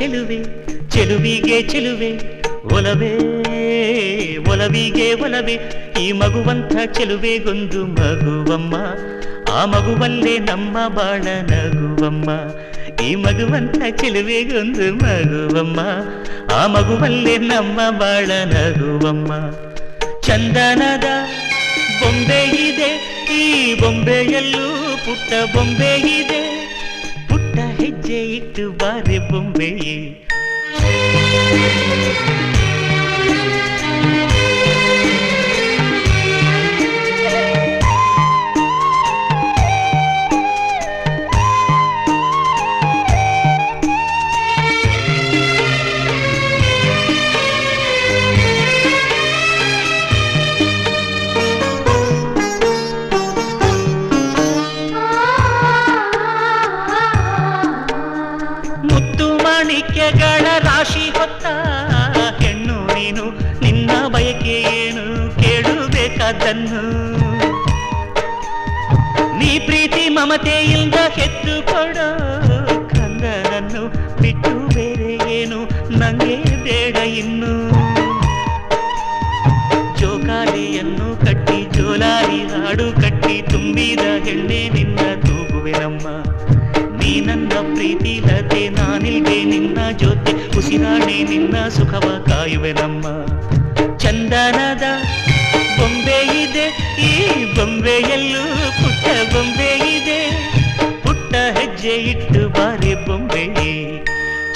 ಚೆಲುವೆ ಚೆಲುವಿಗೆ ಚೆಲುವೆ ಒಲವೇ ಒಲವಿಗೆ ಒಲವೇ ಈ ಮಗುವಂಥ ಚೆಲುವೆಗೊಂದು ಮಗುವಮ್ಮ ಆ ಮಗುವಲ್ಲೇ ನಮ್ಮ ಬಾಳ ನಗುವಮ್ಮ ಈ ಮಗುವಂಥ ಚೆಲುವೆಗೊಂದು ಮಗುವಮ್ಮ ಆ ಮಗುವಲ್ಲೇ ನಮ್ಮ ಬಾಳ ನಗುವಮ್ಮ ಚಂದನದ ಬೊಂಬೆ ಇದೆ ಈ ಬೊಂಬೆಯಲ್ಲೂ ಪುಟ್ಟ ಬೊಂಬೆ ಇದೆ ಪುಟ್ಟ ಹೆಜ್ಜೆ ಇಟ್ಟು ಬಾರೆ ಬೊಂಬೆಯೇ ಮಾಣಿಕ್ಯಗಳ ರಾಶಿ ಹೊತ್ತ ಹೆಣ್ಣು ನೀನು ನಿನ್ನ ಬಯಕೆ ಏನು ಕೇಳಬೇಕಾದನ್ನು ನೀ ಪ್ರೀತಿ ಮಮತೆಯಿಂದ ಹೆತ್ತು ಕೊಡೋ ಕಂದನನ್ನು ಬಿಟ್ಟು ಬೇರೆ ಏನು ನಂಗೆ ಬೇಡ ಇನ್ನು ಜೋಕಾಲಿಯನ್ನು ಕಟ್ಟಿ ಜೋಲಾರಿ ಹಾಡು ಕಟ್ಟಿ ತುಂಬಿದ ಹೆಣ್ಣೆ ನಿನ್ನ ತೂಗುವೆನಮ್ಮ ನೀ ನನ್ನ ಪ್ರೀತಿ ಲತೆ ನಾನಿಲ್ದೆ ನಿನ್ನ ಜೊತೆ ಉಸಿರಾಣೆ ನಿನ್ನ ಸುಖವ ಕಾಯುವೆನಮ್ಮ ಚಂದನದ ಬೊಂಬೆ ಇದೆ ಈ ಬೊಂಬೆಯಲ್ಲೂ ಪುಟ್ಟ ಬೊಂಬೆ ಇದೆ ಪುಟ್ಟ ಹೆಜ್ಜೆ ಇಟ್ಟು ಬಾರೆ ಬೊಂಬೆಯೇ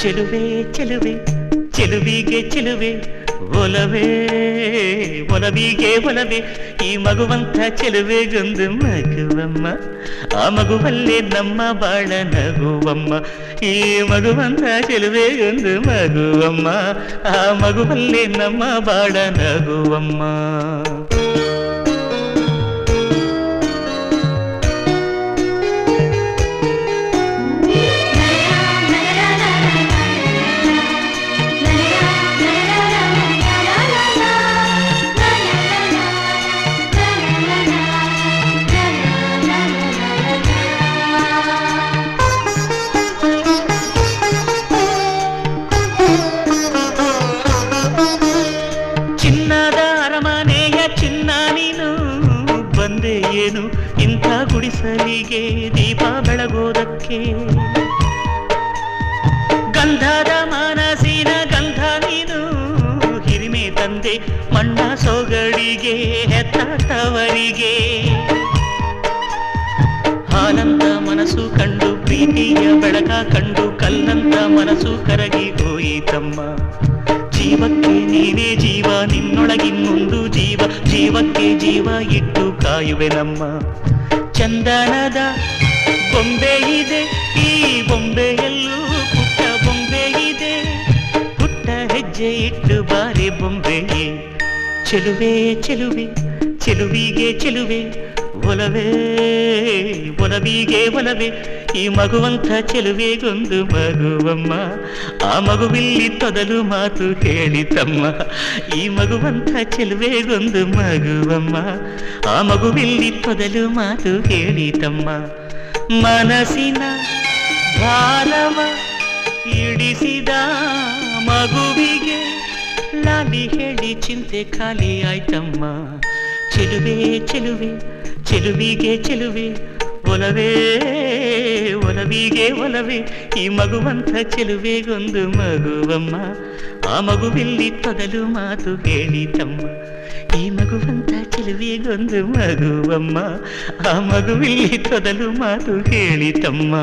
ಚೆಲುವೆ ಚೆಲುವೆ ಚೆಲುವಿಗೆ ಚೆಲುವೆ ಒಲವೇ ಒಲವಿಗೆ ಒಲವೇ ಈ ಮಗುವಂಥ ಚೆಲುವೆಗೊಂದು ಮಗುವಮ್ಮ ಆ ಮಗುವಲ್ಲೇ ನಮ್ಮ ಬಾಳ ನಗುವಮ್ಮ ಈ ಮಗುವಂಥ ಚೆಲುವೆಗೊಂದು ಮಗುವಮ್ಮ ಆ ಮಗುವಲ್ಲೇ ನಮ್ಮ ಬಾಳ ನಗುವಮ್ಮ ಏನು ಇಂಥ ಗುಡಿಸಲಿಗೆ ದೀಪ ಬೆಳಗೋದಕ್ಕೆ ಗಂಧದ ಮನಸ್ಸಿನ ಗಂಧ ನೀನು ಹಿರಿಮೆ ತಂದೆ ಮಣ್ಣ ಸೊಗಡಿಗೆ ಹೆತ್ತವರಿಗೆ ಹಾಲಂತ ಮನಸ್ಸು ಕಂಡು ಪ್ರೀತಿಯ ಬೆಳಕ ಕಂಡು ಕಲ್ಲಂತ ಮನಸ್ಸು ಕರಗಿ ಹೋಯಿತಮ್ಮ ಜೀವಕ್ಕೆ ನೀನೇ ಜೀವ ನಿನ್ನೊಳಗಿನ್ನೊಂದು ಜೀವ ಜೀವಕ್ಕೆ ಜೀವ ಇಟ್ಟು ಕಾಯುವೆನಮ್ಮ ಚಂದನದ ಬೊಂಬೆ ಇದೆ ಈ ಬೊಂಬೆಯಲ್ಲೂ ಪುಟ್ಟ ಬೊಂಬೆ ಇದೆ ಪುಟ್ಟ ಹೆಜ್ಜೆ ಇಟ್ಟು ಬಾರೆ ಬೊಂಬೆಯೇ ಚೆಲುವೆ ಚೆಲುವೆ ಚೆಲುವಿಗೆ ಚೆಲುವೆ ಒಲವೇ ಒಲವಿಗೆ ಒಲವೇ ಈ ಮಗುವಂಥ ಚೆಲುವೆಗೊಂದು ಮಗುವಮ್ಮ ಆ ಮಗುವಿಲ್ಲಿ ತೊದಲು ಮಾತು ಹೇಳಿತಮ್ಮ ಈ ಮಗುವಂಥ ಚೆಲುವೆಗೊಂದು ಮಗುವಮ್ಮ ಆ ಮಗುವಿಲ್ಲಿ ತೊದಲು ಮಾತು ಹೇಳಿತಮ್ಮ ಮನಸ್ಸಿನ ಭಾರವ ಇಡಿಸಿದ ಮಗುವಿಗೆ ಲಾಲಿ ಹೇಳಿ ಚಿಂತೆ ಖಾಲಿ ಆಯ್ತಮ್ಮ ಚೆಲುವೆ ಚೆಲುವೆ ಚೆಲುವಿಗೆ ಚೆಲುವೆ ಒಲವೇ ಒಲವಿಗೆ ಒಲವೇ ಈ ಮಗುವಂಥ ಚೆಲುವೆಗೊಂದು ಮಗುವಮ್ಮ ಆ ಮಗುವಿಲ್ಲಿ ತೊದಲು ಮಾತು ಹೇಳಿತಮ್ಮ ಈ ಮಗುವಂಥ ಚೆಲುವೆಗೊಂದು ಮಗುವಮ್ಮ ಆ ಮಗುವಿಲ್ಲಿ ತೊದಲು ಮಾತು ಹೇಳಿತಮ್ಮ